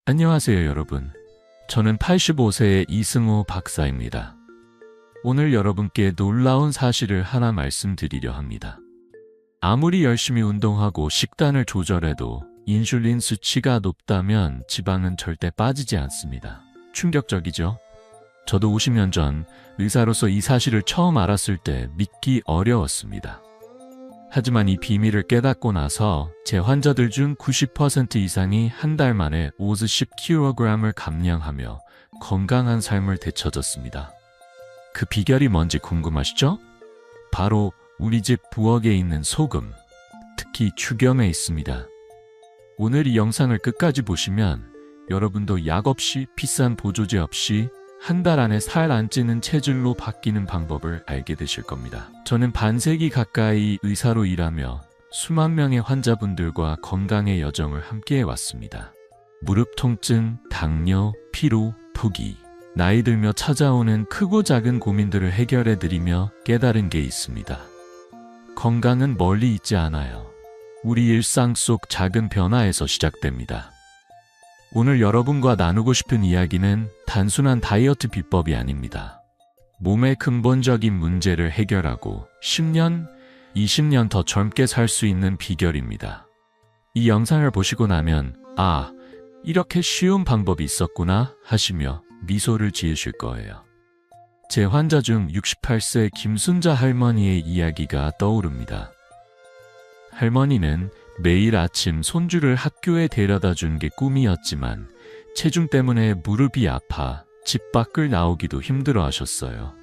안녕하세요, 여러분. 저는 85세의 이승호 박사입니다. 오늘 여러분께 놀라운 사실을 하나 말씀드리려 합니다. 아무리 열심히 운동하고 식단을 조절해도 인슐린 수치가 높다면 지방은 절대 빠지지 않습니다. 충격적이죠? 저도 50년 전 의사로서 이 사실을 처음 알았을 때 믿기 어려웠습니다. 하지만 이 비밀을 깨닫고 나서 제 환자들 중 90% 이상이 한 달 만에 50kg을 감량하며 건강한 삶을 되찾았습니다. 그 비결이 뭔지 궁금하시죠? 바로 우리 집 부엌에 있는 소금, 특히 죽염에 있습니다. 오늘 이 영상을 끝까지 보시면 여러분도 약 없이 비싼 보조제 없이 한 달 안에 살 안 찌는 체질로 바뀌는 방법을 알게 되실 겁니다. 저는 반세기 가까이 의사로 일하며 수만 명의 환자분들과 건강의 여정을 함께 해왔습니다. 무릎 통증, 당뇨, 피로, 포기, 나이 들며 찾아오는 크고 작은 고민들을 해결해드리며 깨달은 게 있습니다. 건강은 멀리 있지 않아요. 우리 일상 속 작은 변화에서 시작됩니다. 오늘 여러분과 나누고 싶은 이야기는 단순한 다이어트 비법이 아닙니다. 몸의 근본적인 문제를 해결하고 10년, 20년 더 젊게 살 수 있는 비결입니다. 이 영상을 보시고 나면 이렇게 쉬운 방법이 있었구나 하시며 미소를 지으실 거예요. 제 환자 중 68세 김순자 할머니의 이야기가 떠오릅니다. 할머니는 매일 아침 손주를 학교에 데려다 준 게 꿈이었지만 체중 때문에 무릎이 아파 집 밖을 나오기도 힘들어 하셨어요.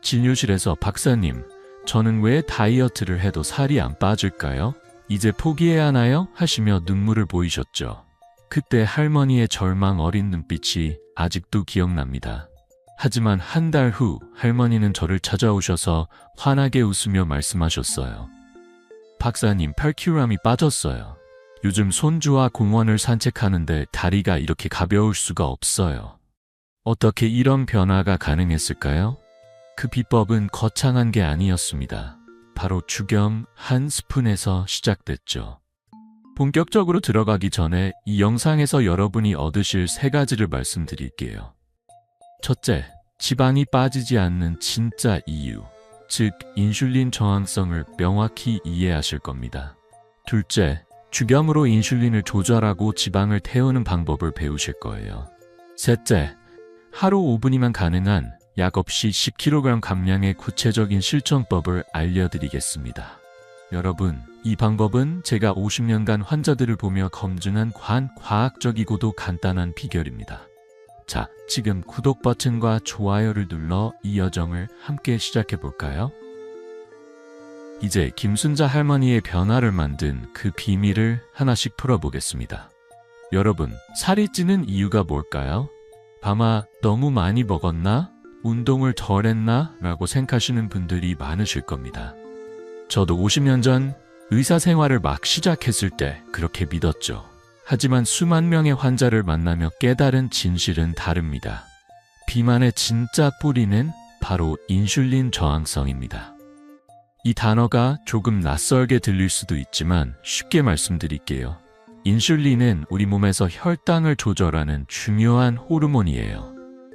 진료실에서 박사님, 저는 왜 다이어트를 해도 살이 안 빠질까요? 이제 포기해야 하나요? 하시며 눈물을 보이셨죠. 그때 할머니의 절망 어린 눈빛이 아직도 기억납니다. 하지만 한 달 후 할머니는 저를 찾아오셔서 환하게 웃으며 말씀하셨어요. 박사님, 8kg이 빠졌어요. 요즘 손주와 공원을 산책하는데 다리가 이렇게 가벼울 수가 없어요. 어떻게 이런 변화가 가능했을까요? 그 비법은 거창한 게 아니었습니다. 바로 죽염 한 스푼에서 시작됐죠. 본격적으로 들어가기 전에 이 영상에서 여러분이 얻으실 3가지를 말씀드릴게요. 첫째, 지방이 빠지지 않는 진짜 이유. 즉, 인슐린 저항성을 명확히 이해하실 겁니다. 둘째, 죽염으로 인슐린을 조절하고 지방을 태우는 방법을 배우실 거예요. 셋째, 하루 5분이면 가능한 약 없이 10kg 감량의 구체적인 실천법을 알려드리겠습니다. 여러분, 이 방법은 제가 50년간 환자들을 보며 검증한 과학적이고도 간단한 비결입니다. 자, 지금 구독 버튼과 좋아요를 눌러 이 여정을 함께 시작해 볼까요? 이제 김순자 할머니의 변화를 만든 그 비밀을 하나씩 풀어보겠습니다. 여러분, 살이 찌는 이유가 뭘까요? 아마 너무 많이 먹었나? 운동을 덜 했나? 라고 생각하시는 분들이 많으실 겁니다. 저도 50년 전 의사 생활을 막 시작했을 때 그렇게 믿었죠. 하지만 수만 명의 환자를 만나며 깨달은 진실은 다릅니다. 비만의 진짜 뿌리는 바로 인슐린 저항성입니다. 이 단어가 조금 낯설게 들릴 수도 있지만 쉽게 말씀드릴게요. 인슐린은 우리 몸에서 혈당을 조절하는 중요한 호르몬이에요.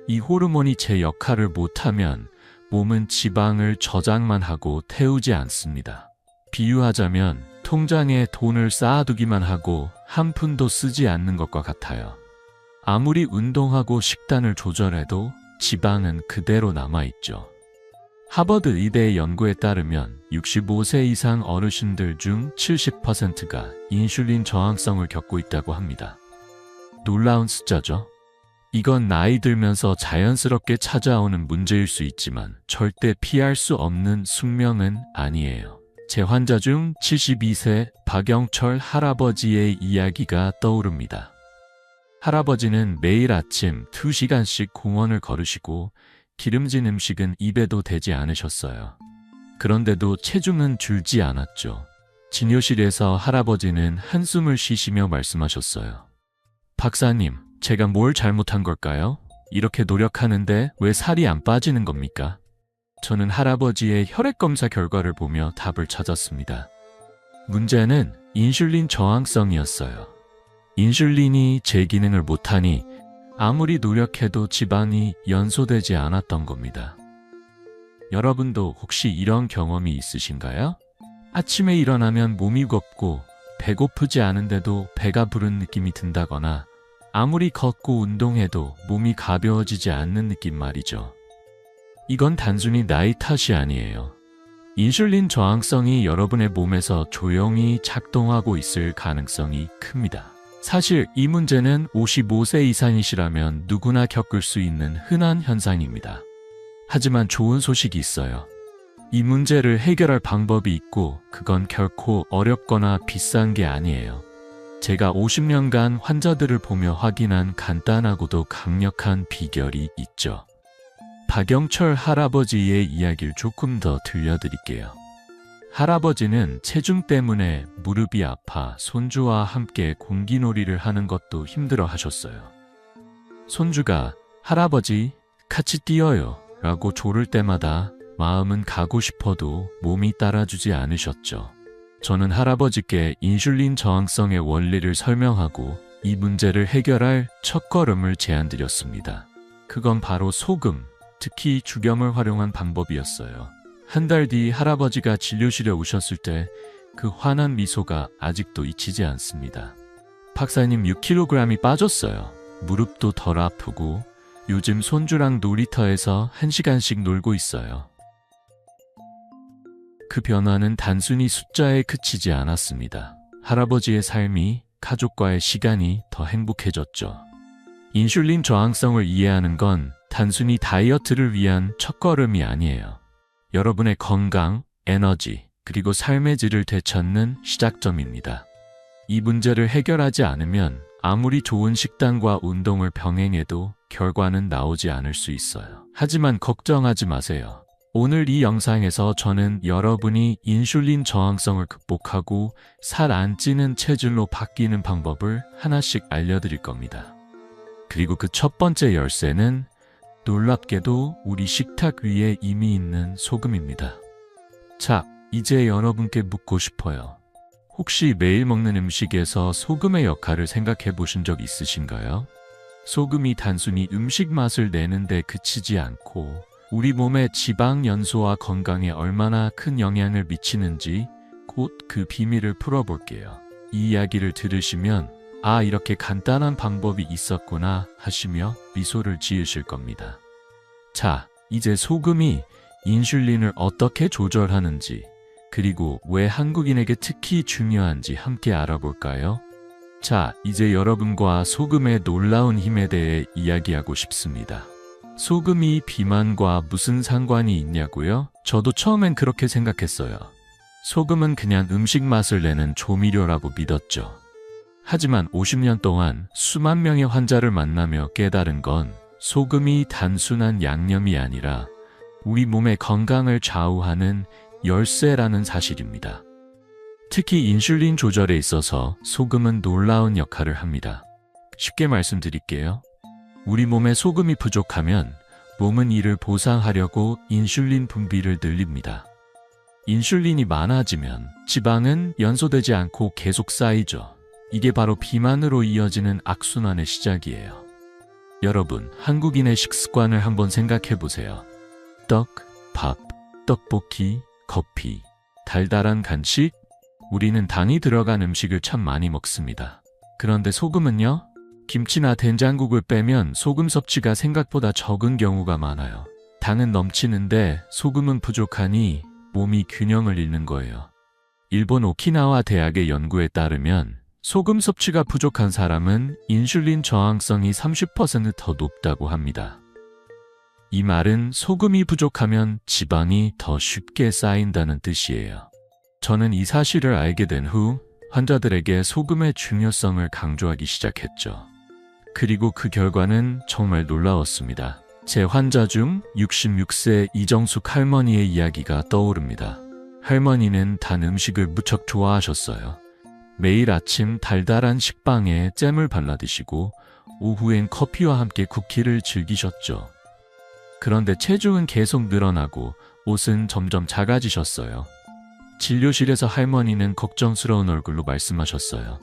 이 호르몬이 제 역할을 못하면 몸은 지방을 저장만 하고 태우지 않습니다. 비유하자면 통장에 돈을 쌓아두기만 하고 한 푼도 쓰지 않는 것과 같아요. 아무리 운동하고 식단을 조절해도 지방은 그대로 남아있죠. 하버드 의대의 연구에 따르면 65세 이상 어르신들 중 70%가 인슐린 저항성을 겪고 있다고 합니다. 놀라운 숫자죠? 이건 나이 들면서 자연스럽게 찾아오는 문제일 수 있지만 절대 피할 수 없는 숙명은 아니에요. 제 환자 중 72세 박영철 할아버지의 이야기가 떠오릅니다. 할아버지는 매일 아침 2시간씩 공원을 걸으시고 기름진 음식은 입에도 대지 않으셨어요. 그런데도 체중은 줄지 않았죠. 진료실에서 할아버지는 한숨을 쉬시며 말씀하셨어요. 박사님, 제가 뭘 잘못한 걸까요? 이렇게 노력하는데 왜 살이 안 빠지는 겁니까? 저는 할아버지의 혈액검사 결과를 보며 답을 찾았습니다. 문제는 인슐린 저항성이었어요. 인슐린이 제 기능을 못하니 아무리 노력해도 지방이 연소되지 않았던 겁니다. 여러분도 혹시 이런 경험이 있으신가요? 아침에 일어나면 몸이 무겁고 배고프지 않은데도 배가 부른 느낌이 든다거나 아무리 걷고 운동해도 몸이 가벼워지지 않는 느낌 말이죠. 이건 단순히 나이 탓이 아니에요. 인슐린 저항성이 여러분의 몸에서 조용히 작동하고 있을 가능성이 큽니다. 사실 이 문제는 55세 이상이시라면 누구나 겪을 수 있는 흔한 현상입니다. 하지만 좋은 소식이 있어요. 이 문제를 해결할 방법이 있고 그건 결코 어렵거나 비싼 게 아니에요. 제가 50년간 환자들을 보며 확인한 간단하고도 강력한 비결이 있죠. 박영철 할아버지의 이야기를 조금 더 들려드릴게요. 할아버지는 체중 때문에 무릎이 아파 손주와 함께 공기놀이를 하는 것도 힘들어 하셨어요. 손주가 "할아버지, 같이 뛰어요 라고 조를 때마다 마음은 가고 싶어도 몸이 따라주지 않으셨죠. 저는 할아버지께 인슐린 저항성의 원리를 설명하고 이 문제를 해결할 첫걸음을 제안드렸습니다. 그건 바로 소금, 특히 죽염을 활용한 방법이었어요. 한 달 뒤 할아버지가 진료실에 오셨을 때 그 환한 미소가 아직도 잊히지 않습니다. 박사님 6kg이 빠졌어요. 무릎도 덜 아프고 요즘 손주랑 놀이터에서 1시간씩 놀고 있어요. 그 변화는 단순히 숫자에 그치지 않았습니다. 할아버지의 삶이, 가족과의 시간이 더 행복해졌죠. 인슐린 저항성을 이해하는 건 단순히 다이어트를 위한 첫걸음이 아니에요. 여러분의 건강, 에너지, 그리고 삶의 질을 되찾는 시작점입니다. 이 문제를 해결하지 않으면 아무리 좋은 식단과 운동을 병행해도 결과는 나오지 않을 수 있어요. 하지만 걱정하지 마세요. 오늘 이 영상에서 저는 여러분이 인슐린 저항성을 극복하고 살 안 찌는 체질로 바뀌는 방법을 하나씩 알려드릴 겁니다. 그리고 그 첫 번째 열쇠는 놀랍게도 우리 식탁 위에 이미 있는 소금입니다. 자, 이제 여러분께 묻고 싶어요. 혹시 매일 먹는 음식에서 소금의 역할을 생각해 보신 적 있으신가요? 소금이 단순히 음식 맛을 내는데 그치지 않고 우리 몸의 지방 연소와 건강에 얼마나 큰 영향을 미치는지 곧 그 비밀을 풀어볼게요. 이 이야기를 들으시면 "아, 이렇게 간단한 방법이 있었구나" 하시며 미소를 지으실 겁니다. 자, 이제 소금이 인슐린을 어떻게 조절하는지, 그리고 왜 한국인에게 특히 중요한지 함께 알아볼까요? 자, 이제 여러분과 소금의 놀라운 힘에 대해 이야기하고 싶습니다. 소금이 비만과 무슨 상관이 있냐고요? 저도 처음엔 그렇게 생각했어요. 소금은 그냥 음식 맛을 내는 조미료라고 믿었죠. 하지만 50년 동안 수만 명의 환자를 만나며 깨달은 건 소금이 단순한 양념이 아니라 우리 몸의 건강을 좌우하는 열쇠라는 사실입니다. 특히 인슐린 조절에 있어서 소금은 놀라운 역할을 합니다. 쉽게 말씀드릴게요. 우리 몸에 소금이 부족하면 몸은 이를 보상하려고 인슐린 분비를 늘립니다. 인슐린이 많아지면 지방은 연소되지 않고 계속 쌓이죠. 이게 바로 비만으로 이어지는 악순환의 시작이에요. 여러분, 한국인의 식습관을 한번 생각해 보세요. 떡, 밥, 떡볶이, 커피, 달달한 간식. 우리는 당이 들어간 음식을 참 많이 먹습니다. 그런데 소금은요? 김치나 된장국을 빼면 소금 섭취가 생각보다 적은 경우가 많아요. 당은 넘치는데 소금은 부족하니 몸이 균형을 잃는 거예요. 일본 오키나와 대학의 연구에 따르면 소금 섭취가 부족한 사람은 인슐린 저항성이 30% 더 높다고 합니다. 이 말은 소금이 부족하면 지방이 더 쉽게 쌓인다는 뜻이에요. 저는 이 사실을 알게 된 후 환자들에게 소금의 중요성을 강조하기 시작했죠. 그리고 그 결과는 정말 놀라웠습니다. 제 환자 중 66세 이정숙 할머니의 이야기가 떠오릅니다. 할머니는 단 음식을 무척 좋아하셨어요. 매일 아침 달달한 식빵에 잼을 발라 드시고 오후엔 커피와 함께 쿠키를 즐기셨죠. 그런데 체중은 계속 늘어나고 옷은 점점 작아지셨어요. 진료실에서 할머니는 걱정스러운 얼굴로 말씀하셨어요.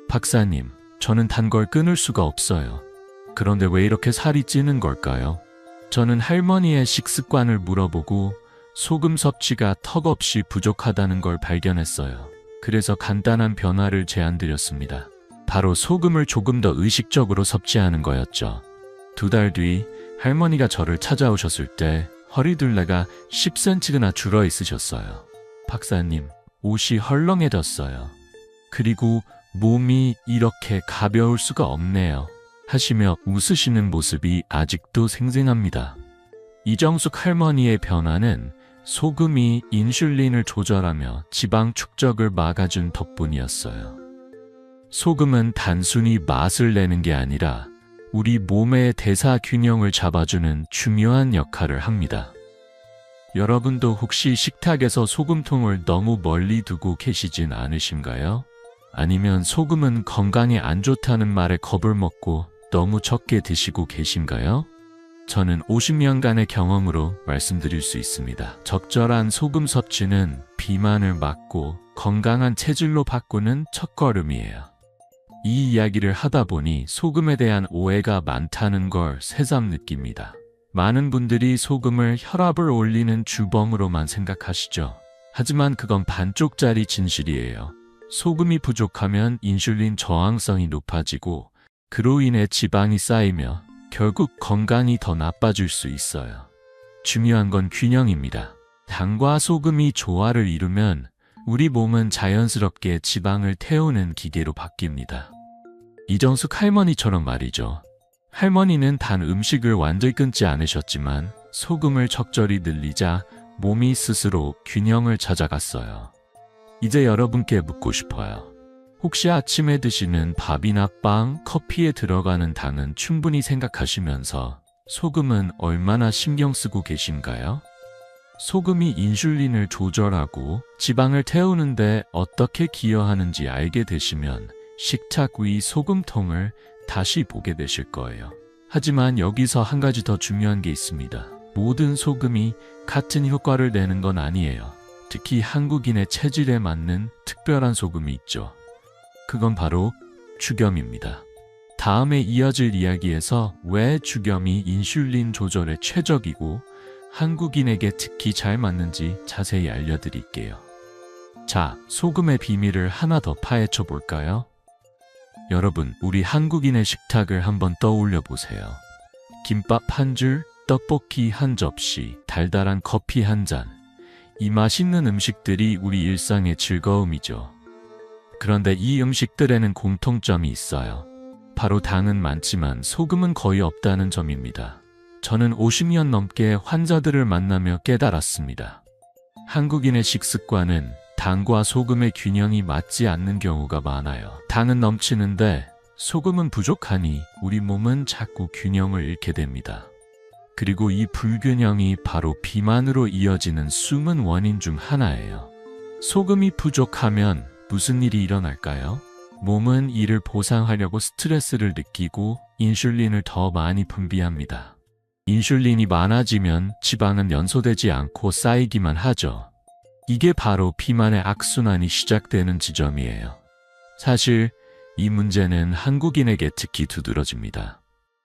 박사님, 저는 단 걸 끊을 수가 없어요. 그런데 왜 이렇게 살이 찌는 걸까요? 저는 할머니의 식습관을 물어보고 소금 섭취가 턱없이 부족하다는 걸 발견했어요. 그래서 간단한 변화를 제안드렸습니다. 바로 소금을 조금 더 의식적으로 섭취하는 거였죠. 2달 뒤 할머니가 저를 찾아오셨을 때 허리둘레가 10cm나 줄어 있으셨어요. 박사님, 옷이 헐렁해졌어요. 그리고 몸이 이렇게 가벼울 수가 없네요. 하시며 웃으시는 모습이 아직도 생생합니다. 이정숙 할머니의 변화는 소금이 인슐린을 조절하며 지방 축적을 막아준 덕분이었어요. 소금은 단순히 맛을 내는 게 아니라 우리 몸의 대사 균형을 잡아주는 중요한 역할을 합니다. 여러분도 혹시 식탁에서 소금통을 너무 멀리 두고 계시진 않으신가요? 아니면 소금은 건강에 안 좋다는 말에 겁을 먹고 너무 적게 드시고 계신가요? 저는 50년간의 경험으로 말씀드릴 수 있습니다. 적절한 소금 섭취는 비만을 막고 건강한 체질로 바꾸는 첫걸음이에요. 이 이야기를 하다 보니 소금에 대한 오해가 많다는 걸 새삼 느낍니다. 많은 분들이 소금을 혈압을 올리는 주범으로만 생각하시죠. 하지만 그건 반쪽짜리 진실이에요. 소금이 부족하면 인슐린 저항성이 높아지고 그로 인해 지방이 쌓이며 결국 건강이 더 나빠질 수 있어요. 중요한 건 균형입니다. 당과 소금이 조화를 이루면 우리 몸은 자연스럽게 지방을 태우는 기계로 바뀝니다. 이정숙 할머니처럼 말이죠. 할머니는 단 음식을 완전히 끊지 않으셨지만 소금을 적절히 늘리자 몸이 스스로 균형을 찾아갔어요. 이제 여러분께 묻고 싶어요. 혹시 아침에 드시는 밥이나 빵, 커피에 들어가는 당은 충분히 생각하시면서 소금은 얼마나 신경 쓰고 계신가요? 소금이 인슐린을 조절하고 지방을 태우는데 어떻게 기여하는지 알게 되시면 식탁 위 소금통을 다시 보게 되실 거예요. 하지만 여기서 한 가지 더 중요한 게 있습니다. 모든 소금이 같은 효과를 내는 건 아니에요. 특히 한국인의 체질에 맞는 특별한 소금이 있죠. 그건 바로 죽염입니다. 다음에 이어질 이야기에서 왜 죽염이 인슐린 조절에 최적이고 한국인에게 특히 잘 맞는지 자세히 알려드릴게요. 자, 소금의 비밀을 하나 더 파헤쳐 볼까요? 여러분, 우리 한국인의 식탁을 한번 떠올려 보세요. 김밥 한 줄, 떡볶이 한 접시, 달달한 커피 한 잔. 이 맛있는 음식들이 우리 일상의 즐거움이죠. 그런데 이 음식들에는 공통점이 있어요. 바로 당은 많지만 소금은 거의 없다는 점입니다. 저는 50년 넘게 환자들을 만나며 깨달았습니다. 한국인의 식습관은 당과 소금의 균형이 맞지 않는 경우가 많아요. 당은 넘치는데 소금은 부족하니 우리 몸은 자꾸 균형을 잃게 됩니다. 그리고 이 불균형이 바로 비만으로 이어지는 숨은 원인 중 하나예요. 소금이 부족하면 무슨 일이 일어날까요? 몸은 이를 보상하려고 스트레스를 느끼고 인슐린을 더 많이 분비합니다. 인슐린이 많아지면 지방은 연소되지 않고 쌓이기만 하죠. 이게 바로 비만의 악순환이 시작되는 지점이에요. 사실 이 문제는 한국인에게 특히 두드러집니다.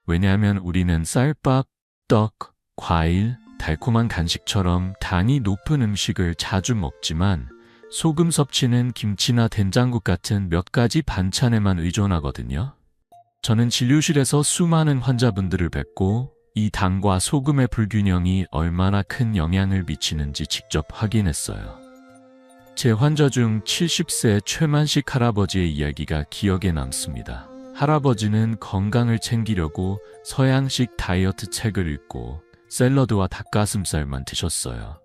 왜냐하면 우리는 쌀밥, 떡, 과일, 달콤한 간식처럼 당이 높은 음식을 자주 먹지만 소금 섭취는 김치나 된장국 같은 몇 가지 반찬에만 의존하거든요. 저는 진료실에서 수많은 환자분들을 뵙고 이 당과 소금의 불균형이 얼마나 큰 영향을 미치는지 직접 확인했어요. 제 환자 중 70세 최만식 할아버지의 이야기가 기억에 남습니다. 할아버지는 건강을 챙기려고 서양식 다이어트 책을 읽고 샐러드와 닭가슴살만 드셨어요.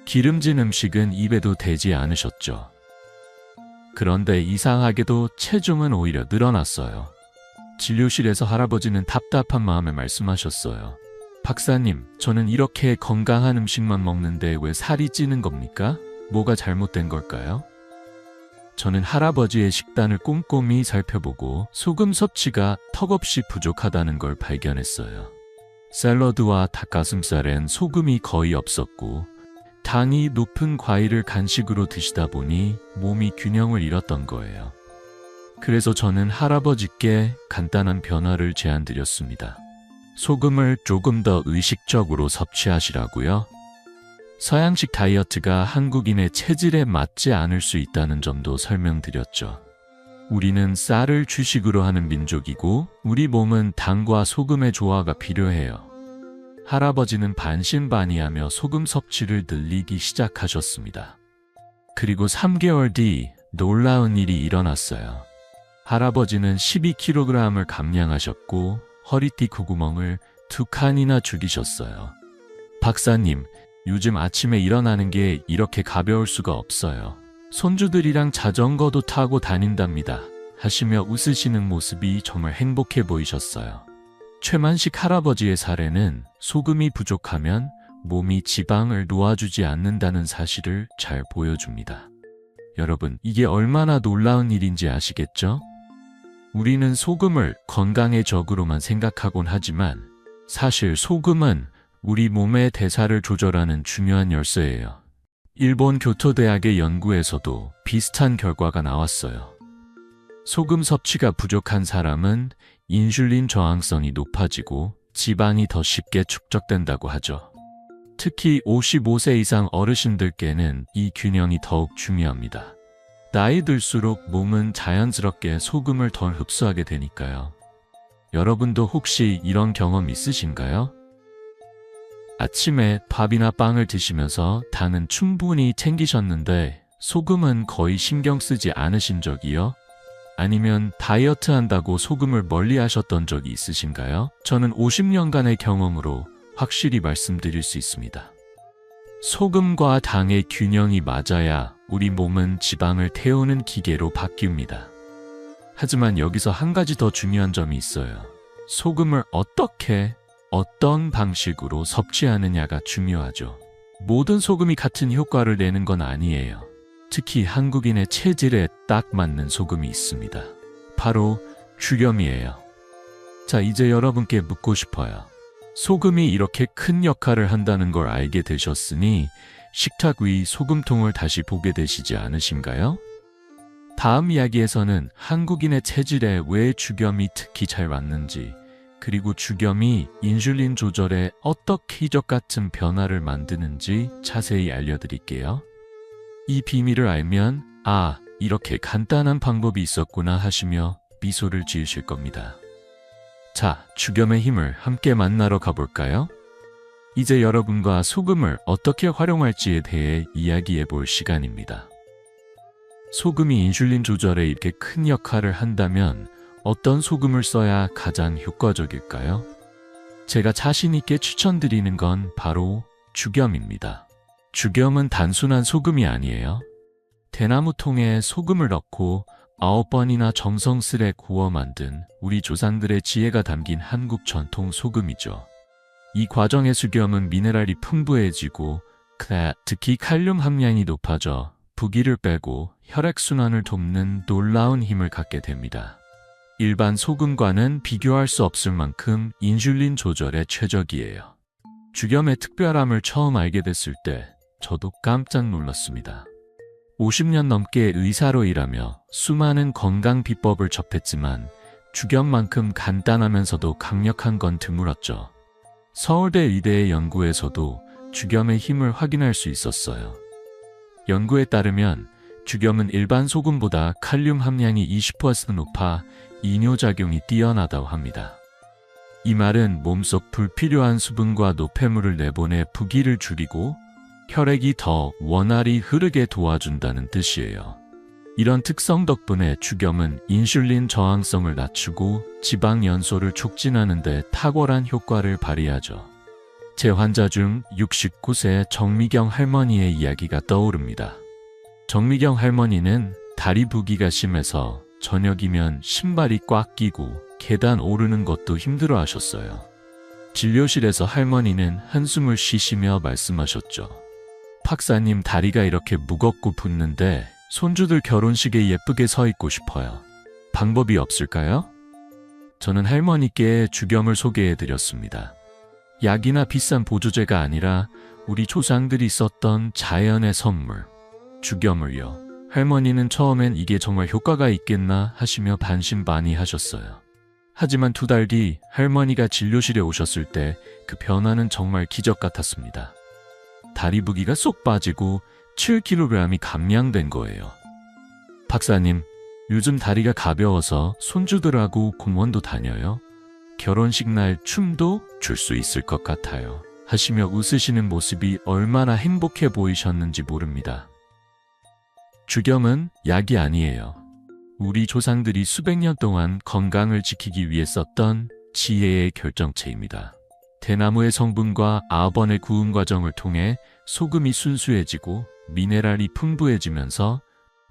기름진 음식은 입에도 대지 않으셨죠. 그런데 이상하게도 체중은 오히려 늘어났어요. 진료실에서 할아버지는 답답한 마음에 말씀하셨어요. 박사님, 저는 이렇게 건강한 음식만 먹는데 왜 살이 찌는 겁니까? 뭐가 잘못된 걸까요? 저는 할아버지의 식단을 꼼꼼히 살펴보고 소금 섭취가 턱없이 부족하다는 걸 발견했어요. 샐러드와 닭가슴살엔 소금이 거의 없었고 당이 높은 과일을 간식으로 드시다 보니 몸이 균형을 잃었던 거예요. 그래서 저는 할아버지께 간단한 변화를 제안드렸습니다. 소금을 조금 더 의식적으로 섭취하시라고요. 서양식 다이어트가 한국인의 체질에 맞지 않을 수 있다는 점도 설명드렸죠. 우리는 쌀을 주식으로 하는 민족이고 우리 몸은 당과 소금의 조화가 필요해요. 할아버지는 반신반의하며 소금 섭취를 늘리기 시작하셨습니다. 그리고 3개월 뒤 놀라운 일이 일어났어요. 할아버지는 12kg을 감량하셨고 허리띠 콧구멍을 2칸이나 죽이셨어요. 박사님, 요즘 아침에 일어나는 게 이렇게 가벼울 수가 없어요. 손주들이랑 자전거도 타고 다닌답니다. 하시며 웃으시는 모습이 정말 행복해 보이셨어요. 최만식 할아버지의 사례는 소금이 부족하면 몸이 지방을 놓아주지 않는다는 사실을 잘 보여줍니다. 여러분, 이게 얼마나 놀라운 일인지 아시겠죠? 우리는 소금을 건강의 적으로만 생각하곤 하지만 사실 소금은 우리 몸의 대사를 조절하는 중요한 열쇠예요. 일본 교토대학의 연구에서도 비슷한 결과가 나왔어요. 소금 섭취가 부족한 사람은 인슐린 저항성이 높아지고 지방이 더 쉽게 축적된다고 하죠. 특히 55세 이상 어르신들께는 이 균형이 더욱 중요합니다. 나이 들수록 몸은 자연스럽게 소금을 덜 흡수하게 되니까요. 여러분도 혹시 이런 경험 있으신가요? 아침에 밥이나 빵을 드시면서 당은 충분히 챙기셨는데 소금은 거의 신경 쓰지 않으신 적이요? 아니면 다이어트 한다고 소금을 멀리 하셨던 적이 있으신가요? 저는 50년간의 경험으로 확실히 말씀드릴 수 있습니다. 소금과 당의 균형이 맞아야 우리 몸은 지방을 태우는 기계로 바뀝니다. 하지만 여기서 한 가지 더 중요한 점이 있어요. 소금을 어떻게, 어떤 방식으로 섭취하느냐가 중요하죠. 모든 소금이 같은 효과를 내는 건 아니에요. 특히 한국인의 체질에 딱 맞는 소금이 있습니다. 바로 죽염이에요. 자, 이제 여러분께 묻고 싶어요. 소금이 이렇게 큰 역할을 한다는 걸 알게 되셨으니 식탁 위 소금통을 다시 보게 되시지 않으신가요? 다음 이야기에서는 한국인의 체질에 왜 죽염이 특히 잘 맞는지, 그리고 죽염이 인슐린 조절에 어떻게 기적 같은 변화를 만드는지 자세히 알려드릴게요. 이 비밀을 알면 아, 이렇게 간단한 방법이 있었구나 하시며 미소를 지으실 겁니다. 자, 죽염의 힘을 함께 만나러 가볼까요? 이제 여러분과 소금을 어떻게 활용할지에 대해 이야기해 볼 시간입니다. 소금이 인슐린 조절에 이렇게 큰 역할을 한다면 어떤 소금을 써야 가장 효과적일까요? 제가 자신 있게 추천드리는 건 바로 죽염입니다. 죽염은 단순한 소금이 아니에요. 대나무통에 소금을 넣고 9번이나 정성스레 구워 만든 우리 조상들의 지혜가 담긴 한국 전통 소금이죠. 이 과정의 죽염은 미네랄이 풍부해지고 특히 칼륨 함량이 높아져 부기를 빼고 혈액순환을 돕는 놀라운 힘을 갖게 됩니다. 일반 소금과는 비교할 수 없을 만큼 인슐린 조절에 최적이에요. 죽염의 특별함을 처음 알게 됐을 때 저도 깜짝 놀랐습니다. 50년 넘게 의사로 일하며 수많은 건강 비법을 접했지만 죽염만큼 간단하면서도 강력한 건 드물었죠. 서울대 의대의 연구에서도 죽염의 힘을 확인할 수 있었어요. 연구에 따르면 죽염은 일반 소금보다 칼륨 함량이 20% 높아 이뇨작용이 뛰어나다고 합니다. 이 말은 몸속 불필요한 수분과 노폐물을 내보내 부기를 줄이고 혈액이 더 원활히 흐르게 도와준다는 뜻이에요. 이런 특성 덕분에 죽염은 인슐린 저항성을 낮추고 지방 연소를 촉진하는 데 탁월한 효과를 발휘하죠. 제 환자 중 69세 정미경 할머니의 이야기가 떠오릅니다. 정미경 할머니는 다리 부기가 심해서 저녁이면 신발이 꽉 끼고 계단 오르는 것도 힘들어 하셨어요. 진료실에서 할머니는 한숨을 쉬시며 말씀하셨죠. 박사님, 다리가 이렇게 무겁고 붓는데 손주들 결혼식에 예쁘게 서 있고 싶어요. 방법이 없을까요? 저는 할머니께 죽염을 소개해드렸습니다. 약이나 비싼 보조제가 아니라 우리 조상들이 썼던 자연의 선물, 죽염을요. 할머니는 처음엔 이게 정말 효과가 있겠나 하시며 반신반의하셨어요. 하지만 2달 뒤 할머니가 진료실에 오셨을 때 그 변화는 정말 기적 같았습니다. 다리 부기가 쏙 빠지고 7kg이 감량된 거예요. 박사님, 요즘 다리가 가벼워서 손주들하고 공원도 다녀요. 결혼식 날 춤도 출 수 있을 것 같아요. 하시며 웃으시는 모습이 얼마나 행복해 보이셨는지 모릅니다. 주겸은 약이 아니에요. 우리 조상들이 수백 년 동안 건강을 지키기 위해 썼던 지혜의 결정체입니다. 대나무의 성분과 아번의 구운 과정을 통해 소금이 순수해지고 미네랄이 풍부해지면서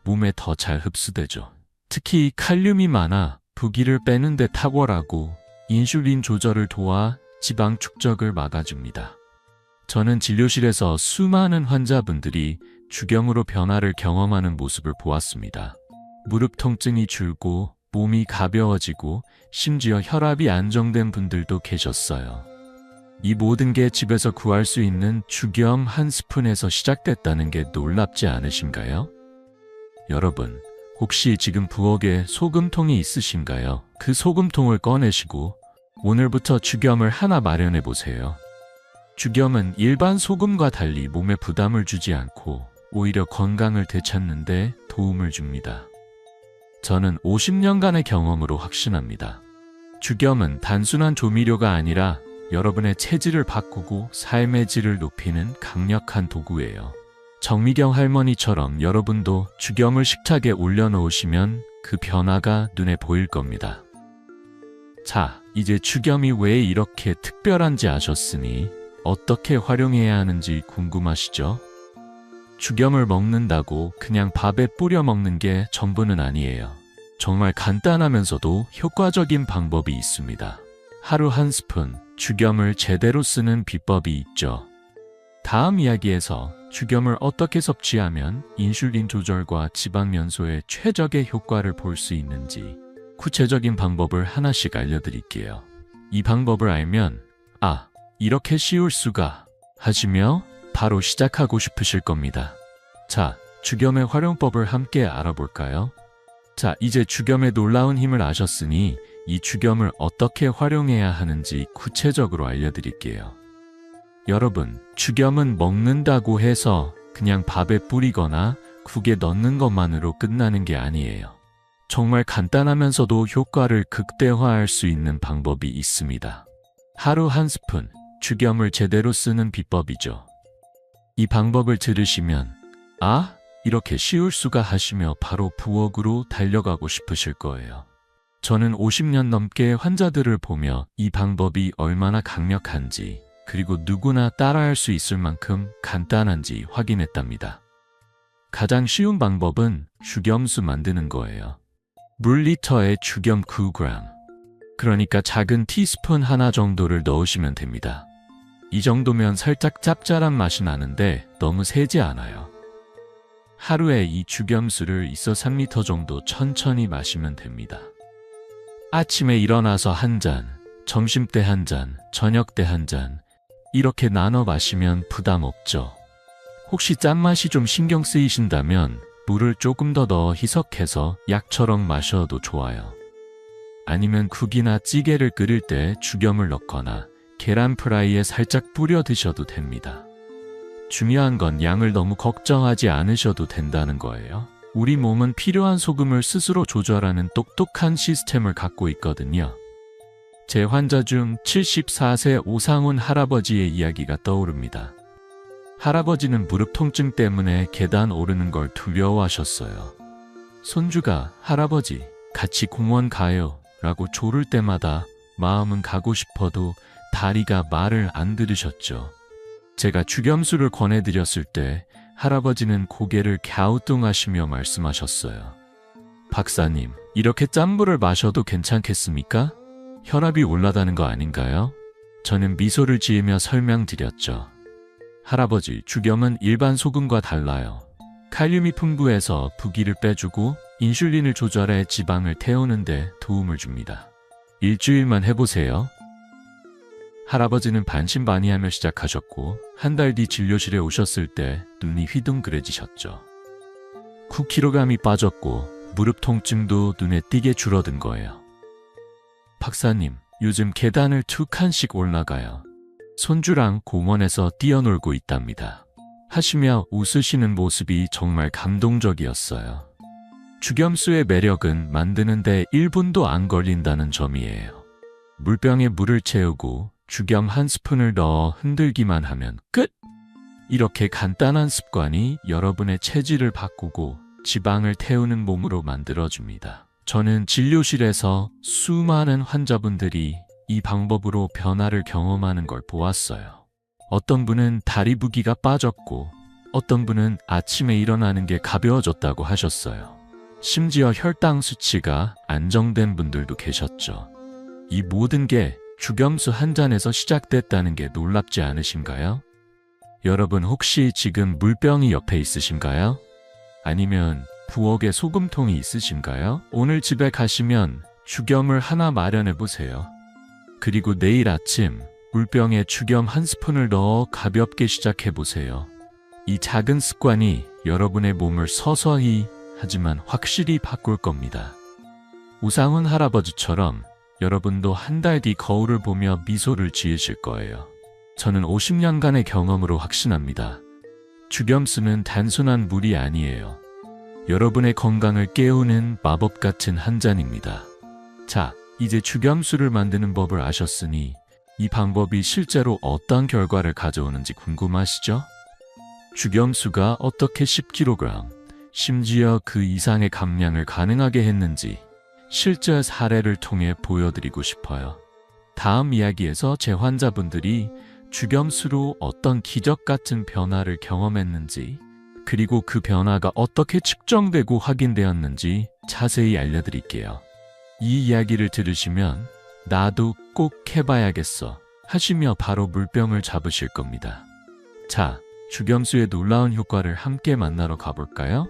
몸에 더 잘 흡수되죠. 특히 칼륨이 많아 부기를 빼는 데 탁월하고 인슐린 조절을 도와 지방 축적을 막아줍니다. 저는 진료실에서 수많은 환자분들이 주겸으로 변화를 경험하는 모습을 보았습니다. 무릎 통증이 줄고 몸이 가벼워지고 심지어 혈압이 안정된 분들도 계셨어요. 이 모든 게 집에서 구할 수 있는 주겸 한 스푼에서 시작됐다는 게 놀랍지 않으신가요? 여러분, 혹시 지금 부엌에 소금통이 있으신가요? 그 소금통을 꺼내시고 오늘부터 주겸을 하나 마련해 보세요. 주겸은 일반 소금과 달리 몸에 부담을 주지 않고 오히려 건강을 되찾는 데 도움을 줍니다. 저는 50년간의 경험으로 확신합니다. 주겸은 단순한 조미료가 아니라 여러분의 체질을 바꾸고 삶의 질을 높이는 강력한 도구예요. 정미경 할머니처럼 여러분도 주겸을 식탁에 올려놓으시면 그 변화가 눈에 보일 겁니다. 자, 이제 주겸이 왜 이렇게 특별한지 아셨으니 어떻게 활용해야 하는지 궁금하시죠? 주겸을 먹는다고 그냥 밥에 뿌려 먹는 게 전부는 아니에요. 정말 간단하면서도 효과적인 방법이 있습니다. 하루 한 스푼 주겸을 제대로 쓰는 비법이 있죠. 다음 이야기에서 주겸을 어떻게 섭취하면 인슐린 조절과 지방 연소에 최적의 효과를 볼 수 있는지 구체적인 방법을 하나씩 알려드릴게요. 이 방법을 알면 이렇게 쉬울 수가 하시며 바로 시작하고 싶으실 겁니다. 자, 주겸의 활용법을 함께 알아볼까요? 자, 이제 주겸의 놀라운 힘을 아셨으니 이 주겸을 어떻게 활용해야 하는지 구체적으로 알려드릴게요. 여러분, 주겸은 먹는다고 해서 그냥 밥에 뿌리거나 국에 넣는 것만으로 끝나는 게 아니에요. 정말 간단하면서도 효과를 극대화할 수 있는 방법이 있습니다. 하루 한 스푼 주겸을 제대로 쓰는 비법이죠. 이 방법을 들으시면 이렇게 쉬울 수가 하시며 바로 부엌으로 달려가고 싶으실 거예요. 저는 50년 넘게 환자들을 보며 이 방법이 얼마나 강력한지 그리고 누구나 따라할 수 있을 만큼 간단한지 확인했답니다. 가장 쉬운 방법은 주겸수 만드는 거예요. 물 리터에 주겸 9g, 그러니까 작은 티스푼 하나 정도를 넣으시면 됩니다. 이 정도면 살짝 짭짤한 맛이 나는데 너무 세지 않아요. 하루에 이 주겸수를 2~3리터 정도 천천히 마시면 됩니다. 아침에 일어나서 한 잔, 점심때 한 잔, 저녁때 한 잔, 이렇게 나눠 마시면 부담 없죠. 혹시 짠맛이 좀 신경 쓰이신다면 물을 조금 더 넣어 희석해서 약처럼 마셔도 좋아요. 아니면 국이나 찌개를 끓일 때 주겸을 넣거나 계란 프라이에 살짝 뿌려 드셔도 됩니다. 중요한 건 양을 너무 걱정하지 않으셔도 된다는 거예요. 우리 몸은 필요한 소금을 스스로 조절하는 똑똑한 시스템을 갖고 있거든요. 제 환자 중 74세 오상훈 할아버지의 이야기가 떠오릅니다. 할아버지는 무릎 통증 때문에 계단 오르는 걸 두려워하셨어요. 손주가 할아버지 같이 공원 가요 라고 조를 때마다 마음은 가고 싶어도 다리가 말을 안 들으셨죠. 제가 주겸수를 권해드렸을 때 할아버지는 고개를 갸우뚱하시며 말씀하셨어요. 박사님, 이렇게 짠 물을 마셔도 괜찮겠습니까? 혈압이 올라가는 거 아닌가요? 저는 미소를 지으며 설명드렸죠. 할아버지, 주겸은 일반 소금과 달라요. 칼륨이 풍부해서 부기를 빼주고 인슐린을 조절해 지방을 태우는 데 도움을 줍니다. 일주일만 해보세요. 할아버지는 반신반의하며 시작하셨고 한 달 뒤 진료실에 오셨을 때 눈이 휘둥그레지셨죠. 9kg이 빠졌고 무릎 통증도 눈에 띄게 줄어든 거예요. 박사님, 요즘 계단을 2칸씩 올라가요. 손주랑 공원에서 뛰어놀고 있답니다. 하시며 웃으시는 모습이 정말 감동적이었어요. 주겸수의 매력은 만드는데 1분도 안 걸린다는 점이에요. 물병에 물을 채우고 주겸 한 스푼을 넣어 흔들기만 하면 끝! 이렇게 간단한 습관이 여러분의 체질을 바꾸고 지방을 태우는 몸으로 만들어줍니다. 저는 진료실에서 수많은 환자분들이 이 방법으로 변화를 경험하는 걸 보았어요. 어떤 분은 다리 부기가 빠졌고 어떤 분은 아침에 일어나는 게 가벼워졌다고 하셨어요. 심지어 혈당 수치가 안정된 분들도 계셨죠. 이 모든 게 주겸수 한 잔에서 시작됐다는 게 놀랍지 않으신가요? 여러분 혹시 지금 물병이 옆에 있으신가요? 아니면 부엌에 소금통이 있으신가요? 오늘 집에 가시면 주겸을 하나 마련해 보세요. 그리고 내일 아침 물병에 주겸 한 스푼을 넣어 가볍게 시작해 보세요. 이 작은 습관이 여러분의 몸을 서서히 하지만 확실히 바꿀 겁니다. 우상훈 할아버지처럼 여러분도 한 달 뒤 거울을 보며 미소를 지으실 거예요. 저는 50년간의 경험으로 확신합니다. 주겸수는 단순한 물이 아니에요. 여러분의 건강을 깨우는 마법 같은 한 잔입니다. 자, 이제 주겸수를 만드는 법을 아셨으니 이 방법이 실제로 어떤 결과를 가져오는지 궁금하시죠? 주겸수가 어떻게 10kg, 심지어 그 이상의 감량을 가능하게 했는지 실제 사례를 통해 보여드리고 싶어요. 다음 이야기에서 제 환자분들이 주겸수로 어떤 기적 같은 변화를 경험했는지, 그리고 그 변화가 어떻게 측정되고 확인되었는지 자세히 알려드릴게요. 이 이야기를 들으시면 나도 꼭 해봐야겠어 하시며 바로 물병을 잡으실 겁니다. 자, 주겸수의 놀라운 효과를 함께 만나러 가볼까요?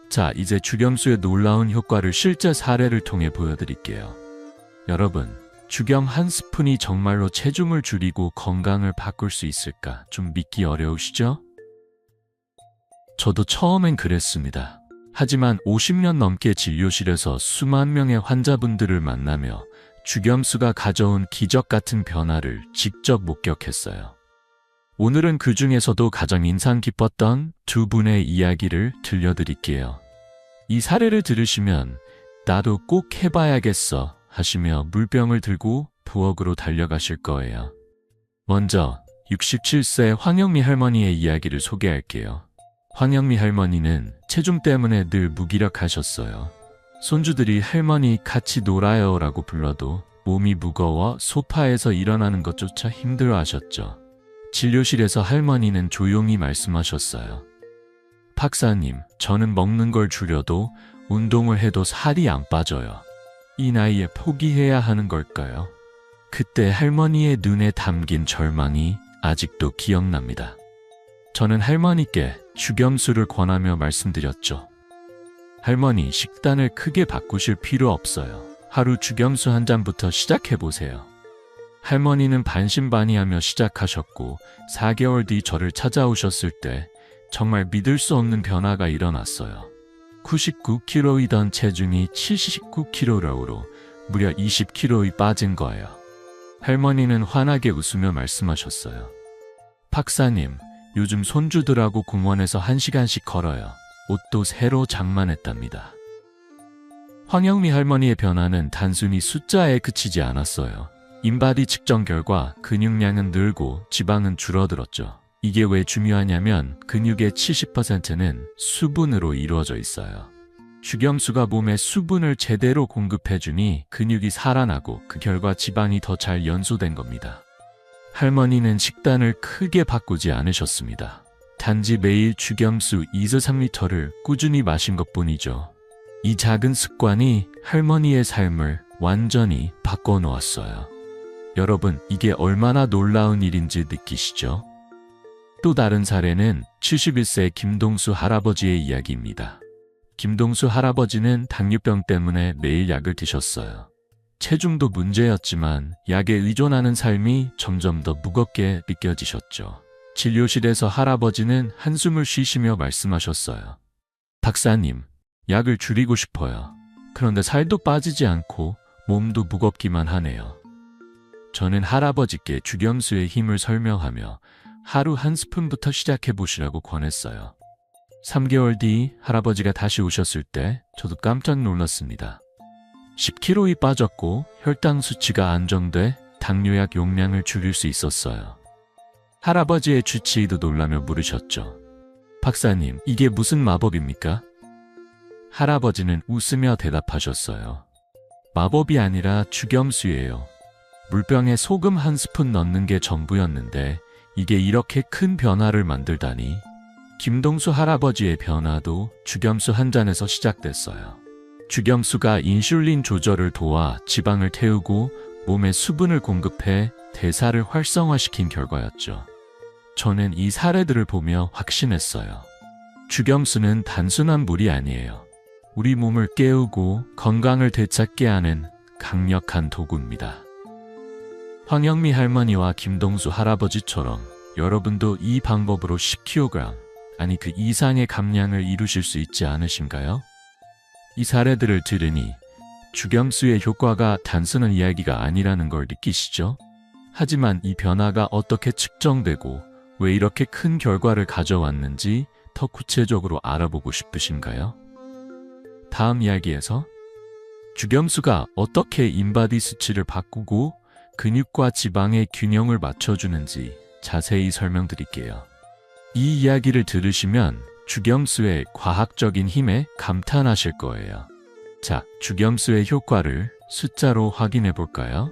자, 이제 주겸수의 놀라운 효과를 실제 사례를 통해 보여드릴게요. 여러분, 주겸 한 스푼이 정말로 체중을 줄이고 건강을 바꿀 수 있을까 좀 믿기 어려우시죠? 저도 처음엔 그랬습니다. 하지만 50년 넘게 진료실에서 수만 명의 환자분들을 만나며 주겸수가 가져온 기적 같은 변화를 직접 목격했어요. 오늘은 그 중에서도 가장 인상 깊었던 두 분의 이야기를 들려드릴게요. 이 사례를 들으시면 나도 꼭 해봐야겠어 하시며 물병을 들고 부엌으로 달려가실 거예요. 먼저 67세 황영미 할머니의 이야기를 소개할게요. 황영미 할머니는 체중 때문에 늘 무기력하셨어요. 손주들이 할머니 같이 놀아요 라고 불러도 몸이 무거워 소파에서 일어나는 것조차 힘들어하셨죠. 진료실에서 할머니는 조용히 말씀하셨어요. 박사님, 저는 먹는 걸 줄여도 운동을 해도 살이 안 빠져요. 이 나이에 포기해야 하는 걸까요? 그때 할머니의 눈에 담긴 절망이 아직도 기억납니다. 저는 할머니께 주겸수를 권하며 말씀드렸죠. 할머니, 식단을 크게 바꾸실 필요 없어요. 하루 주겸수 한 잔부터 시작해보세요. 할머니는 반신반의하며 시작하셨고 4개월 뒤 저를 찾아오셨을 때 정말 믿을 수 없는 변화가 일어났어요. 99kg이던 체중이 79kg로 무려 20kg이 빠진 거예요. 할머니는 환하게 웃으며 말씀하셨어요. 박사님, 요즘 손주들하고 공원에서 1시간씩 걸어요. 옷도 새로 장만했답니다. 황영미 할머니의 변화는 단순히 숫자에 그치지 않았어요. 인바디 측정 결과 근육량은 늘고 지방은 줄어들었죠. 이게 왜 중요하냐면 근육의 70%는 수분으로 이루어져 있어요. 주겸수가 몸에 수분을 제대로 공급해주니 근육이 살아나고 그 결과 지방이 더 잘 연소된 겁니다. 할머니는 식단을 크게 바꾸지 않으셨습니다. 단지 매일 주겸수 2~3리터를 꾸준히 마신 것뿐이죠. 이 작은 습관이 할머니의 삶을 완전히 바꿔놓았어요. 여러분, 이게 얼마나 놀라운 일인지 느끼시죠? 또 다른 사례는 71세 김동수 할아버지의 이야기입니다. 김동수 할아버지는 당뇨병 때문에 매일 약을 드셨어요. 체중도 문제였지만 약에 의존하는 삶이 점점 더 무겁게 느껴지셨죠. 진료실에서 할아버지는 한숨을 쉬시며 말씀하셨어요. 박사님, 약을 줄이고 싶어요. 그런데 살도 빠지지 않고 몸도 무겁기만 하네요. 저는 할아버지께 주겸수의 힘을 설명하며 하루 한 스푼부터 시작해 보시라고 권했어요. 3개월 뒤 할아버지가 다시 오셨을 때 저도 깜짝 놀랐습니다. 10kg이 빠졌고 혈당 수치가 안정돼 당뇨약 용량을 줄일 수 있었어요. 할아버지의 주치의도 놀라며 물으셨죠. 박사님, 이게 무슨 마법입니까? 할아버지는 웃으며 대답하셨어요. 마법이 아니라 주겸수예요. 물병에 소금 한 스푼 넣는 게 전부였는데 이게 이렇게 큰 변화를 만들다니. 김동수 할아버지의 변화도 주겸수 한 잔에서 시작됐어요. 주겸수가 인슐린 조절을 도와 지방을 태우고 몸에 수분을 공급해 대사를 활성화시킨 결과였죠. 저는 이 사례들을 보며 확신했어요. 주겸수는 단순한 물이 아니에요. 우리 몸을 깨우고 건강을 되찾게 하는 강력한 도구입니다. 황영미 할머니와 김동수 할아버지처럼 여러분도 이 방법으로 10kg, 아니 그 이상의 감량을 이루실 수 있지 않으신가요? 이 사례들을 들으니 주겸수의 효과가 단순한 이야기가 아니라는 걸 느끼시죠? 하지만 이 변화가 어떻게 측정되고 왜 이렇게 큰 결과를 가져왔는지 더 구체적으로 알아보고 싶으신가요? 다음 이야기에서 주겸수가 어떻게 인바디 수치를 바꾸고 근육과 지방의 균형을 맞춰주는지 자세히 설명드릴게요. 이 이야기를 들으시면 주겸수의 과학적인 힘에 감탄하실 거예요. 자, 주겸수의 효과를 숫자로 확인해 볼까요?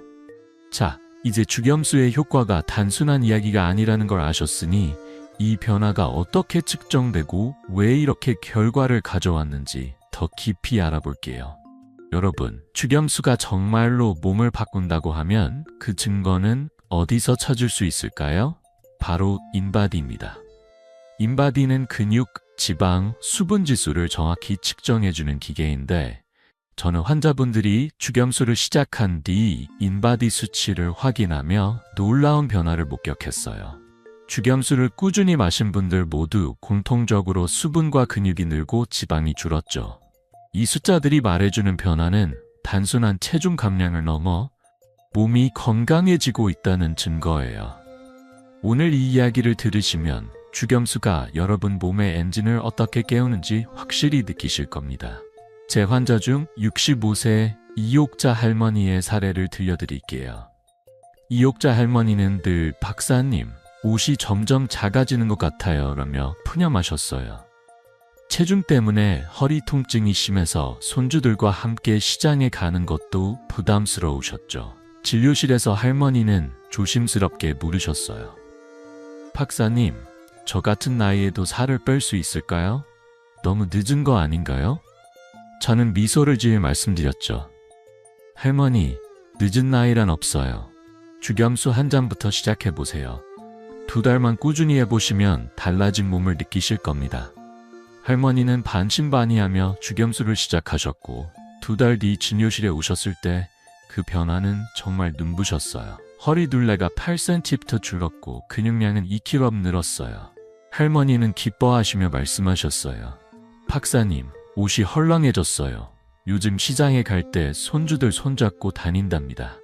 자, 이제 주겸수의 효과가 단순한 이야기가 아니라는 걸 아셨으니 이 변화가 어떻게 측정되고 왜 이렇게 결과를 가져왔는지 더 깊이 알아볼게요. 여러분, 주겸수가 정말로 몸을 바꾼다고 하면 그 증거는 어디서 찾을 수 있을까요? 바로 인바디입니다. 인바디는 근육, 지방, 수분 지수를 정확히 측정해주는 기계인데 저는 환자분들이 주겸수를 시작한 뒤 인바디 수치를 확인하며 놀라운 변화를 목격했어요. 주겸수를 꾸준히 마신 분들 모두 공통적으로 수분과 근육이 늘고 지방이 줄었죠. 이 숫자들이 말해주는 변화는 단순한 체중 감량을 넘어 몸이 건강해지고 있다는 증거예요. 오늘 이 이야기를 들으시면 주겸수가 여러분 몸의 엔진을 어떻게 깨우는지 확실히 느끼실 겁니다. 제 환자 중 65세 이옥자 할머니의 사례를 들려드릴게요. 이옥자 할머니는 늘 박사님, 옷이 점점 작아지는 것 같아요 라며 푸념하셨어요. 체중 때문에 허리 통증이 심해서 손주들과 함께 시장에 가는 것도 부담스러우셨죠. 진료실에서 할머니는 조심스럽게 물으셨어요. 박사님, 저 같은 나이에도 살을 뺄 수 있을까요? 너무 늦은 거 아닌가요? 저는 미소를 지으며 말씀드렸죠. 할머니, 늦은 나이란 없어요. 주겸수 한 잔부터 시작해보세요. 2달만 꾸준히 해보시면 달라진 몸을 느끼실 겁니다. 할머니는 반신반의하며 주겸수를 시작하셨고 2달 뒤 진료실에 오셨을 때 그 변화는 정말 눈부셨어요. 허리 둘레가 8cm부터 줄었고 근육량은 2kg 늘었어요. 할머니는 기뻐하시며 말씀하셨어요. 박사님, 옷이 헐렁해졌어요. 요즘 시장에 갈 때 손주들 손잡고 다닌답니다.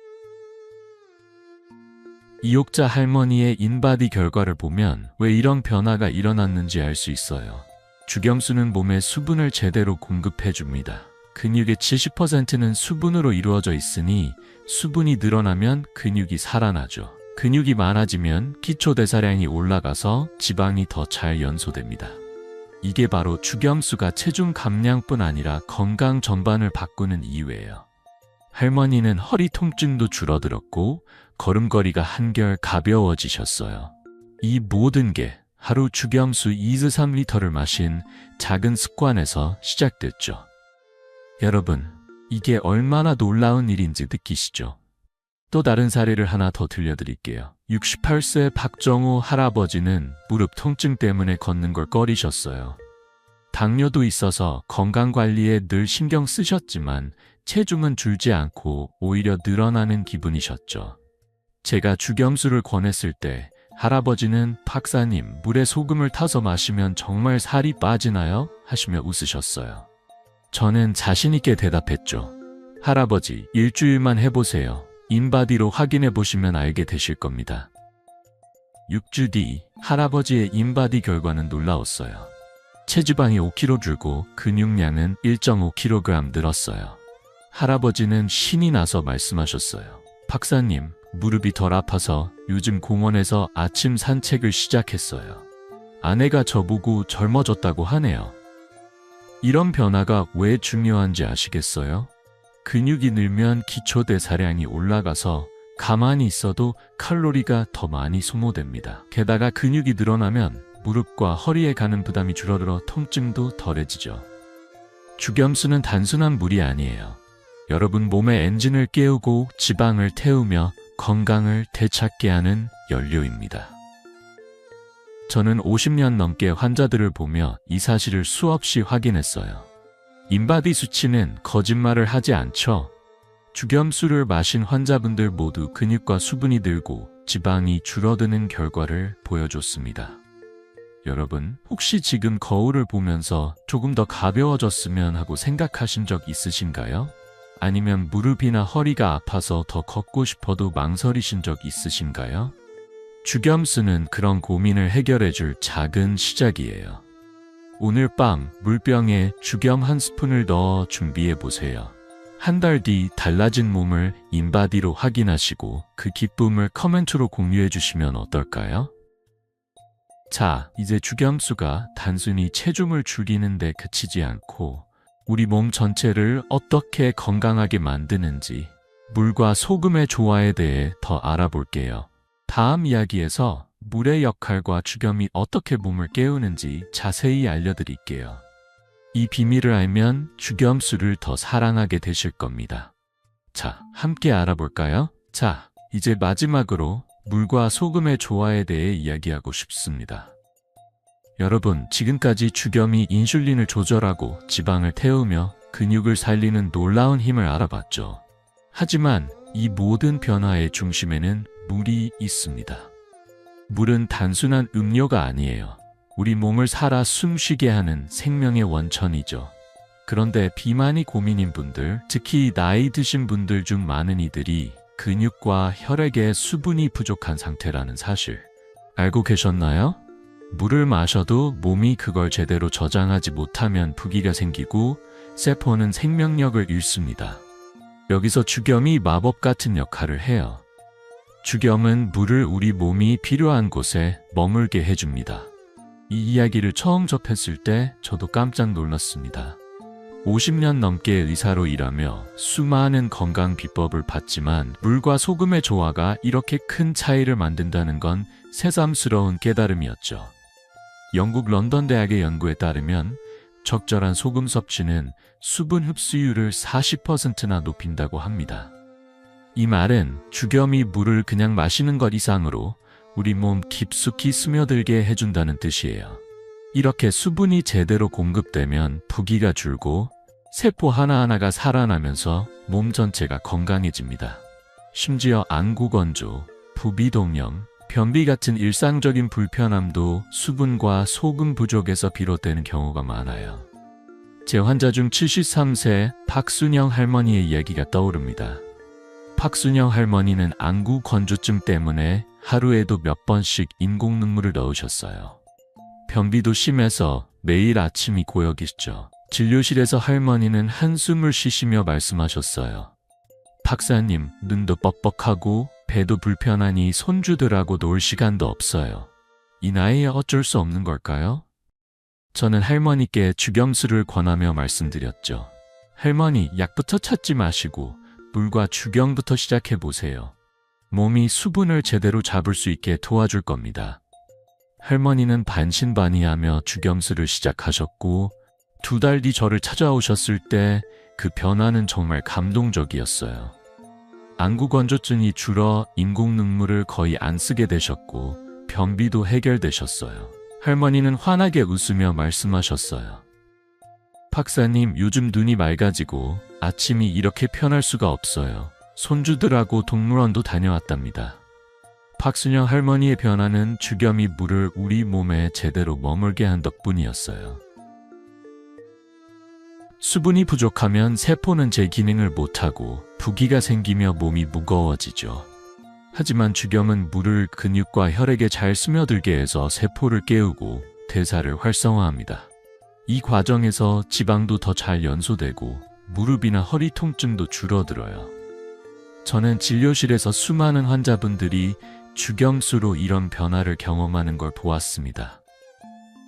이옥자 할머니의 인바디 결과를 보면 왜 이런 변화가 일어났는지 알 수 있어요. 주겸수는 몸에 수분을 제대로 공급해줍니다. 근육의 70%는 수분으로 이루어져 있으니 수분이 늘어나면 근육이 살아나죠. 근육이 많아지면 기초대사량이 올라가서 지방이 더 잘 연소됩니다. 이게 바로 주겸수가 체중 감량뿐 아니라 건강 전반을 바꾸는 이유예요. 할머니는 허리 통증도 줄어들었고 걸음걸이가 한결 가벼워지셨어요. 이 모든 게 하루 주겸수 2-3리터를 마신 작은 습관에서 시작됐죠. 여러분, 이게 얼마나 놀라운 일인지 느끼시죠? 또 다른 사례를 하나 더 들려드릴게요. 68세 박정우 할아버지는 무릎 통증 때문에 걷는 걸 꺼리셨어요. 당뇨도 있어서 건강관리에 늘 신경 쓰셨지만 체중은 줄지 않고 오히려 늘어나는 기분이셨죠. 제가 주겸수를 권했을 때 할아버지는 박사님, 물에 소금을 타서 마시면 정말 살이 빠지나요? 하시며 웃으셨어요. 저는 자신있게 대답했죠. 할아버지, 일주일만 해보세요. 인바디로 확인해 보시면 알게 되실 겁니다. 6주 뒤 할아버지의 인바디 결과는 놀라웠어요. 체지방이 5kg 줄고 근육량은 1.5kg 늘었어요. 할아버지는 신이 나서 말씀하셨어요. 박사님, 무릎이 덜 아파서 요즘 공원에서 아침 산책을 시작했어요. 아내가 저보고 젊어졌다고 하네요. 이런 변화가 왜 중요한지 아시겠어요? 근육이 늘면 기초대사량이 올라가서 가만히 있어도 칼로리가 더 많이 소모됩니다. 게다가 근육이 늘어나면 무릎과 허리에 가는 부담이 줄어들어 통증도 덜해지죠. 죽염수는 단순한 물이 아니에요. 여러분 몸의 엔진을 깨우고 지방을 태우며 건강을 되찾게 하는 연료입니다. 저는 50년 넘게 환자들을 보며 이 사실을 수없이 확인했어요. 인바디 수치는 거짓말을 하지 않죠. 죽염수를 마신 환자분들 모두 근육과 수분이 늘고 지방이 줄어드는 결과를 보여줬습니다. 여러분, 혹시 지금 거울을 보면서 조금 더 가벼워졌으면 하고 생각하신 적 있으신가요? 아니면 무릎이나 허리가 아파서 더 걷고 싶어도 망설이신 적 있으신가요? 죽염수는 그런 고민을 해결해줄 작은 시작이에요. 오늘 밤 물병에 죽염 한 스푼을 넣어 준비해보세요. 한 달 뒤 달라진 몸을 인바디로 확인하시고 그 기쁨을 커멘트로 공유해주시면 어떨까요? 자, 이제 죽염수가 단순히 체중을 줄이는 데 그치지 않고 우리 몸 전체를 어떻게 건강하게 만드는지 물과 소금의 조화에 대해 더 알아볼게요. 다음 이야기에서 물의 역할과 죽염이 어떻게 몸을 깨우는지 자세히 알려드릴게요. 이 비밀을 알면 죽염수를 더 사랑하게 되실 겁니다. 자, 함께 알아볼까요? 자, 이제 마지막으로 물과 소금의 조화에 대해 이야기하고 싶습니다. 여러분, 지금까지 죽염이 인슐린을 조절하고 지방을 태우며 근육을 살리는 놀라운 힘을 알아봤죠. 하지만 이 모든 변화의 중심에는 물이 있습니다. 물은 단순한 음료가 아니에요. 우리 몸을 살아 숨쉬게 하는 생명의 원천이죠. 그런데 비만이 고민인 분들, 특히 나이 드신 분들 중 많은 이들이 근육과 혈액에 수분이 부족한 상태라는 사실 알고 계셨나요? 물을 마셔도 몸이 그걸 제대로 저장하지 못하면 부기가 생기고 세포는 생명력을 잃습니다. 여기서 죽염이 마법 같은 역할을 해요. 죽염은 물을 우리 몸이 필요한 곳에 머물게 해줍니다. 이 이야기를 처음 접했을 때 저도 깜짝 놀랐습니다. 50년 넘게 의사로 일하며 수많은 건강 비법을 봤지만 물과 소금의 조화가 이렇게 큰 차이를 만든다는 건 새삼스러운 깨달음이었죠. 영국 런던 대학의 연구에 따르면 적절한 소금 섭취는 수분 흡수율을 40%나 높인다고 합니다. 이 말은 죽염이 물을 그냥 마시는 것 이상으로 우리 몸 깊숙이 스며들게 해준다는 뜻이에요. 이렇게 수분이 제대로 공급되면 부기가 줄고 세포 하나하나가 살아나면서 몸 전체가 건강해집니다. 심지어 안구건조, 부비동염, 변비 같은 일상적인 불편함도 수분과 소금 부족에서 비롯되는 경우가 많아요. 제 환자 중 73세 박순영 할머니의 이야기가 떠오릅니다. 박순영 할머니는 안구 건조증 때문에 하루에도 몇 번씩 인공 눈물을 넣으셨어요. 변비도 심해서 매일 아침이 고역이시죠. 진료실에서 할머니는 한숨을 쉬시며 말씀하셨어요. 박사님, 눈도 뻑뻑하고 배도 불편하니 손주들하고 놀 시간도 없어요. 이 나이에 어쩔 수 없는 걸까요? 저는 할머니께 죽염수를 권하며 말씀드렸죠. 할머니, 약부터 찾지 마시고 물과 죽염부터 시작해보세요. 몸이 수분을 제대로 잡을 수 있게 도와줄 겁니다. 할머니는 반신반의하며 죽염수를 시작하셨고 2달 뒤 저를 찾아오셨을 때 그 변화는 정말 감동적이었어요. 안구 건조증이 줄어 인공 눈물을 거의 안 쓰게 되셨고 변비도 해결되셨어요. 할머니는 환하게 웃으며 말씀하셨어요. 박사님, 요즘 눈이 맑아지고 아침이 이렇게 편할 수가 없어요. 손주들하고 동물원도 다녀왔답니다. 박순영 할머니의 변화는 죽염이 물을 우리 몸에 제대로 머물게 한 덕분이었어요. 수분이 부족하면 세포는 제 기능을 못하고 부기가 생기며 몸이 무거워지죠. 하지만 죽염은 물을 근육과 혈액에 잘 스며들게 해서 세포를 깨우고 대사를 활성화합니다. 이 과정에서 지방도 더 잘 연소되고 무릎이나 허리 통증도 줄어들어요. 저는 진료실에서 수많은 환자분들이 죽염수로 이런 변화를 경험하는 걸 보았습니다.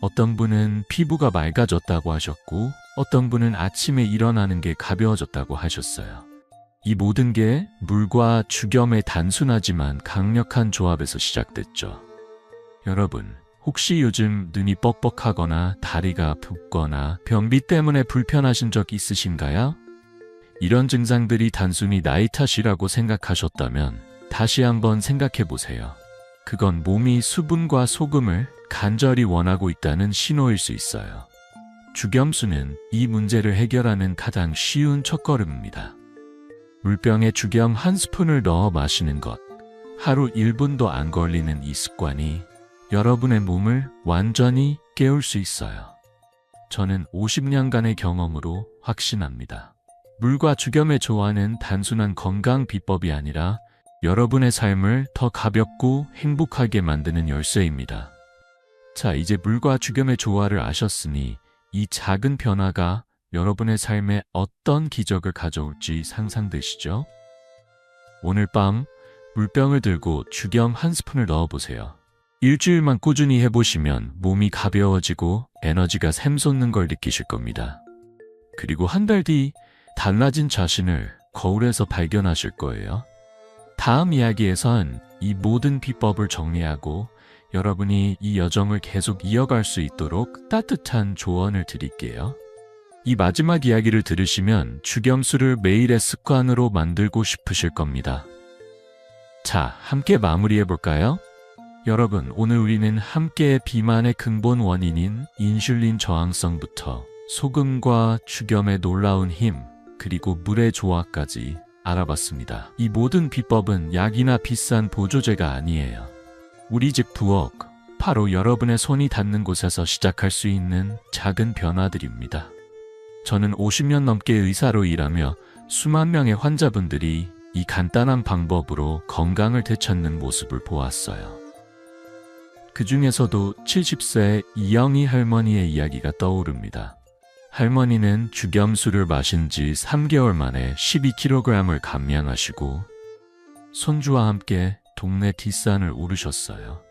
어떤 분은 피부가 맑아졌다고 하셨고 어떤 분은 아침에 일어나는 게 가벼워졌다고 하셨어요. 이 모든 게 물과 죽염의 단순하지만 강력한 조합에서 시작됐죠. 여러분, 혹시 요즘 눈이 뻑뻑하거나 다리가 붓거나 변비 때문에 불편하신 적 있으신가요? 이런 증상들이 단순히 나이 탓이라고 생각하셨다면 다시 한번 생각해 보세요. 그건 몸이 수분과 소금을 간절히 원하고 있다는 신호일 수 있어요. 죽염수는 이 문제를 해결하는 가장 쉬운 첫걸음입니다. 물병에 죽염 한 스푼을 넣어 마시는 것. 하루 1분도 안 걸리는 이 습관이 여러분의 몸을 완전히 깨울 수 있어요. 저는 50년간의 경험으로 확신합니다. 물과 죽염의 조화는 단순한 건강 비법이 아니라 여러분의 삶을 더 가볍고 행복하게 만드는 열쇠입니다. 자, 이제 물과 죽염의 조화를 아셨으니 이 작은 변화가 여러분의 삶에 어떤 기적을 가져올지 상상되시죠? 오늘 밤 물병을 들고 죽염 한 스푼을 넣어보세요. 일주일만 꾸준히 해보시면 몸이 가벼워지고 에너지가 샘솟는 걸 느끼실 겁니다. 그리고 한 달 뒤 달라진 자신을 거울에서 발견하실 거예요. 다음 이야기에선 이 모든 비법을 정리하고 여러분이 이 여정을 계속 이어갈 수 있도록 따뜻한 조언을 드릴게요. 이 마지막 이야기를 들으시면 죽염수를 매일의 습관으로 만들고 싶으실 겁니다. 자, 함께 마무리해볼까요? 여러분, 오늘 우리는 함께 비만의 근본 원인인 인슐린 저항성부터 소금과 죽염의 놀라운 힘, 그리고 물의 조화까지 알아봤습니다. 이 모든 비법은 약이나 비싼 보조제가 아니에요. 우리 집 부엌, 바로 여러분의 손이 닿는 곳에서 시작할 수 있는 작은 변화들입니다. 저는 50년 넘게 의사로 일하며 수만 명의 환자분들이 이 간단한 방법으로 건강을 되찾는 모습을 보았어요. 그 중에서도 70세 이영희 할머니의 이야기가 떠오릅니다. 할머니는 죽염수를 마신 지 3개월 만에 12kg을 감량하시고 손주와 함께 동네 뒷산을 오르셨어요.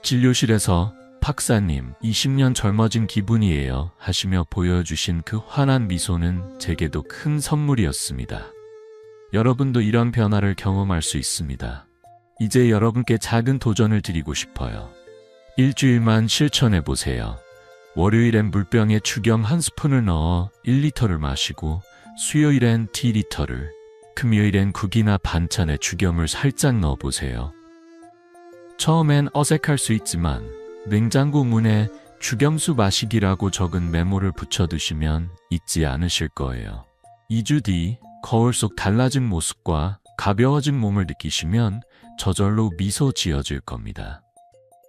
진료실에서 박사님, 20년 젊어진 기분이에요 하시며 보여주신 그 환한 미소는 제게도 큰 선물이었습니다. 여러분도 이런 변화를 경험할 수 있습니다. 이제 여러분께 작은 도전을 드리고 싶어요. 일주일만 실천해보세요. 월요일엔 물병에 죽염 한 스푼을 넣어 1리터를 마시고 수요일엔 T리터를, 금요일엔 국이나 반찬에 죽염을 살짝 넣어보세요. 처음엔 어색할 수 있지만 냉장고 문에 죽염수 마시기라고 적은 메모를 붙여두시면 잊지 않으실 거예요. 2주 뒤 거울 속 달라진 모습과 가벼워진 몸을 느끼시면 저절로 미소 지어질 겁니다.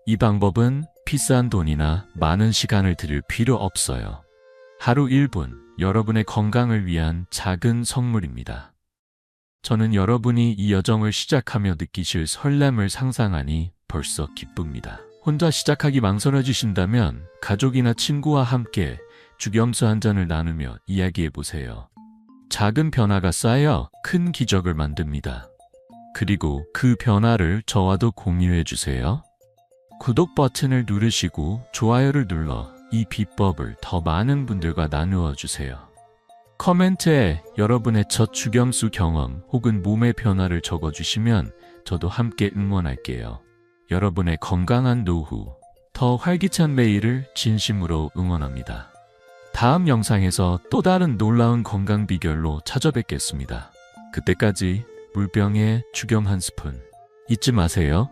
이 방법은 비싼 돈이나 많은 시간을 들일 필요 없어요. 하루 1분, 여러분의 건강을 위한 작은 선물입니다. 저는 여러분이 이 여정을 시작하며 느끼실 설렘을 상상하니 벌써 기쁩니다. 혼자 시작하기 망설여지신다면 가족이나 친구와 함께 죽염수 한 잔을 나누며 이야기해보세요. 작은 변화가 쌓여 큰 기적을 만듭니다. 그리고 그 변화를 저와도 공유해주세요. 구독 버튼을 누르시고 좋아요를 눌러 이 비법을 더 많은 분들과 나누어 주세요. 커멘트에 여러분의 첫 죽염수 경험 혹은 몸의 변화를 적어주시면 저도 함께 응원할게요. 여러분의 건강한 노후, 더 활기찬 매일을 진심으로 응원합니다. 다음 영상에서 또 다른 놀라운 건강 비결로 찾아뵙겠습니다. 그때까지 물병에 죽염 한 스푼 잊지 마세요.